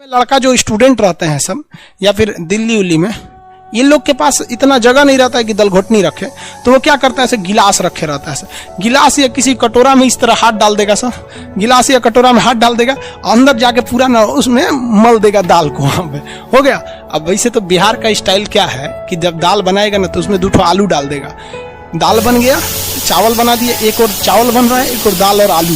लड़का जो स्टूडेंट रहते हैं सब, या फिर दिल्ली उल्ली में, ये लोग के पास इतना जगह नहीं रहता है कि दलघोटनी रखे, तो वो क्या करता है, ऐसे गिलास रखे रहता है, गिलास या किसी कटोरा में इस तरह हाथ डाल देगा सर, गिलास या कटोरा में हाथ डाल देगा, अंदर जाके पूरा ना उसमें मल देगा दाल को, वहां पे हो गया। अब वैसे तो बिहार का स्टाइल क्या है कि जब दाल बनाएगा ना तो उसमें 2 आलू डाल देगा, दाल बन गया, चावल बना दिए, एक और चावल बन रहा है, एक और दाल और आलू,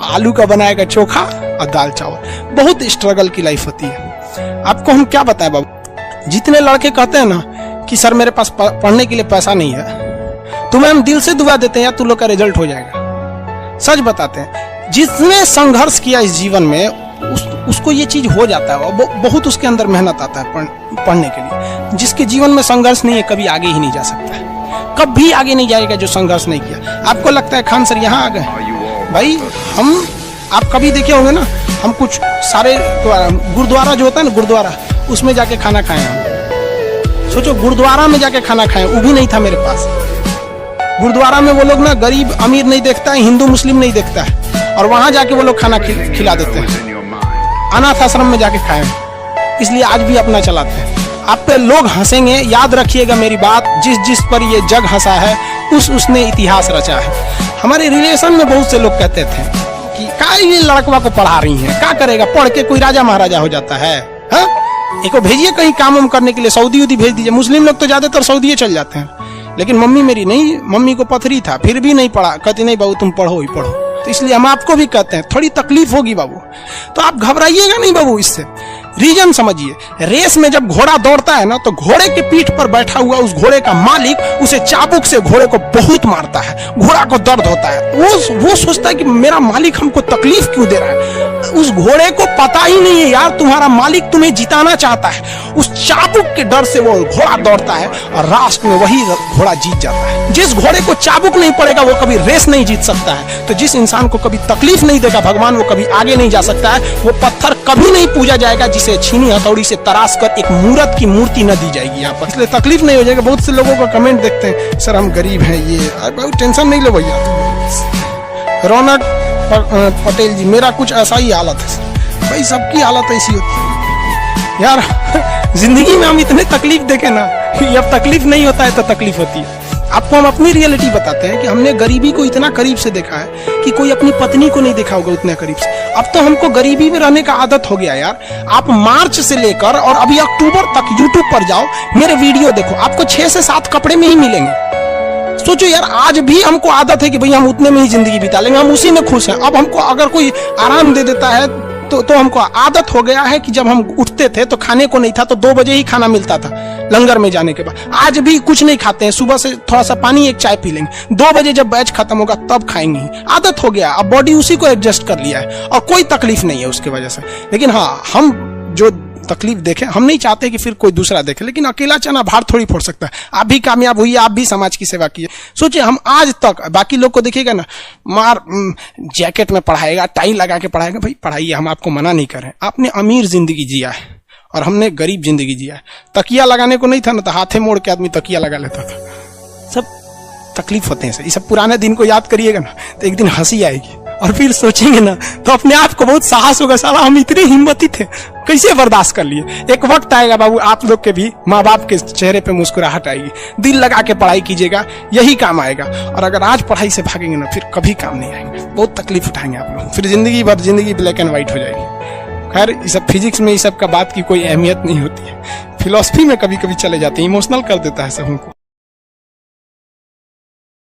आलू का बनाएगा चोखा और दाल चावल। बहुत स्ट्रगल की लाइफ होती है। आपको हम क्या बताएं बाबू, जितने लड़के कहते हैं ना कि सर मेरे पास पढ़ने के लिए पैसा नहीं है, तुम्हें हम दिल से दुआ देते हैं या तू लोग का रिजल्ट हो जाएगा। सच बताते हैं, जिसने संघर्ष किया इस जीवन में उसको ये चीज हो जाता है, बहुत उसके अंदर मेहनत आता है पढ़ने के लिए। जिसके जीवन में संघर्ष नहीं है कभी आगे ही नहीं जा सकता है, कभी आगे नहीं जाएगा जो संघर्ष नहीं किया। आपको लगता है खान सर यहाँ आ गए, भाई हम, आप कभी देखे होंगे ना, हम कुछ सारे गुरुद्वारा जो होता है ना, गुरुद्वारा, उसमें जाके खाना खाए हम। सोचो गुरुद्वारा में जाके खाना खाए, वो भी नहीं था मेरे पास। गुरुद्वारा में वो लोग ना गरीब अमीर नहीं देखता है, हिंदू मुस्लिम नहीं देखता है, और वहां जाके वो लोग खाना खिला देते हैं। अनाथ आश्रम में जाके खाए, इसलिए आज भी अपना चलाते हैं। आप पे लोग हंसेंगे, याद रखिएगा मेरी बात, जिस पर ये जग हंसा है उसने इतिहास रचा है। हमारे रिलेशन में बहुत से लोग कहते थे कि क्या ये लड़कवा को पढ़ा रही है, क्या करेगा, पढ़ के कोई राजा महाराजा हो जाता है, हाँ? एक को भेजिए कहीं काम उम करने के लिए, सऊदी उदी भेज दीजिए। मुस्लिम लोग तो ज्यादातर सऊदी चल जाते हैं, लेकिन मम्मी मेरी नहीं, मम्मी को पथरी था, फिर भी नहीं पढ़ा, कहती नहीं बाबू तुम पढ़ो ही पढ़ो। तो इसलिए हम आपको भी कहते हैं थोड़ी तकलीफ होगी बाबू, तो आप घबराइएगा नहीं बाबू। इससे रीजन समझिए, रेस में जब घोड़ा दौड़ता है ना, तो घोड़े के पीठ पर बैठा हुआ उस घोड़े का मालिक उसे चाबुक से घोड़े को बहुत मारता है, घोड़ा को दर्द होता है। वो सोचता है कि मेरा मालिक हमको तकलीफ क्यों दे रहा है। उस घोड़े को पता ही नहीं है यार तुम्हारा मालिक तुम्हें जिताना चाहता है। उस चाबुक के डर से वो घोड़ा दौड़ता है और लास्ट में वही घोड़ा जीत जाता है। जिस घोड़े को चाबुक नहीं पड़ेगा वो कभी रेस नहीं जीत सकता है। तो जिस इंसान को कभी तकलीफ नहीं देगा भगवान, वो कभी आगे नहीं जा सकता है। वो पत्थर कभी नहीं पूजा जाएगा जिसे छीनी हथौड़ी से तराश कर एक मूर्त की मूर्ति न दी जाएगी यहाँ पर, इसलिए तकलीफ नहीं हो जाएगा। बहुत से लोगों का कमेंट देखते हैं, सर हम गरीब हैं, ये बहुत टेंशन नहीं लो भैया। रौनक पटेल जी, मेरा कुछ ऐसा ही हालत है भाई, सबकी हालत ऐसी होती है यार। जिंदगी में हम इतने तकलीफ देखे ना, अब तकलीफ नहीं होता है तो तकलीफ होती है। आपको हम अपनी रियलिटी बताते हैं कि हमने गरीबी को इतना करीब से देखा है कि कोई अपनी पत्नी को नहीं देखा होगा उतने करीब से। अब तो हमको गरीबी में रहने का आदत हो गया यार। आप मार्च से लेकर और अभी अक्टूबर तक यूट्यूब पर जाओ, मेरे वीडियो देखो, आपको 6 से 7 कपड़े में ही मिलेंगे। सोचो यार, आज भी हमको आदत है कि भाई हम उतने में ही जिंदगी बिता लेंगे, हम उसी में खुश हैं। अब हमको अगर कोई आराम दे देता है तो हमको आदत हो गया है कि जब हम उठते थे तो खाने को नहीं था, तो 2 बजे ही खाना मिलता था लंगर में जाने के बाद। आज भी कुछ नहीं खाते हैं, सुबह से थोड़ा सा पानी, एक चाय पी लेंगे, 2 बजे जब बैच खत्म होगा तब खाएंगे। आदत हो गया, अब बॉडी उसी को एडजस्ट कर लिया है और कोई तकलीफ नहीं है उसकी वजह से। लेकिन हाँ, हम जो तकलीफ देखे, हम नहीं चाहते कि फिर कोई दूसरा देखे, लेकिन अकेला चना भार थोड़ी फोड़ सकता है। आप भी कामयाब हुई, आप भी समाज की सेवा की। सोचिए, हम आज तक बाकी लोग को देखिएगा ना, मार जैकेट में पढ़ाएगा, टाई लगा के पढ़ाएगा, भाई पढ़ाइए, हम आपको मना नहीं कर रहे। आपने अमीर जिंदगी जिया है और हमने गरीब जिंदगी जिया है। तकिया लगाने को नहीं था ना, तो हाथे मोड़ के आदमी तकिया लगा लेता था। सब तकलीफ होते हैं सर, ये सब पुराने दिन को याद करिएगा ना तो एक दिन हंसी आएगी, और फिर सोचेंगे ना तो अपने आप को बहुत साहस होगा, साला हम इतने हिम्मती थे, कैसे बर्दाश्त कर लिए। एक वक्त आएगा बाबू, आप लोग के भी माँ बाप के चेहरे पे मुस्कुराहट आएगी। दिल लगा के पढ़ाई कीजिएगा, यही काम आएगा। और अगर आज पढ़ाई से भागेंगे ना, फिर कभी काम नहीं आएंगे, बहुत तकलीफ उठाएंगे आप लोग, फिर जिंदगी भर जिंदगी ब्लैक एंड व्हाइट हो जाएगी। खैर, ये सब फिजिक्स में ये सब का बात की कोई अहमियत नहीं होती है। फिलॉसफी में कभी कभी चले जाते हैं, इमोशनल कर देता है सब हमको।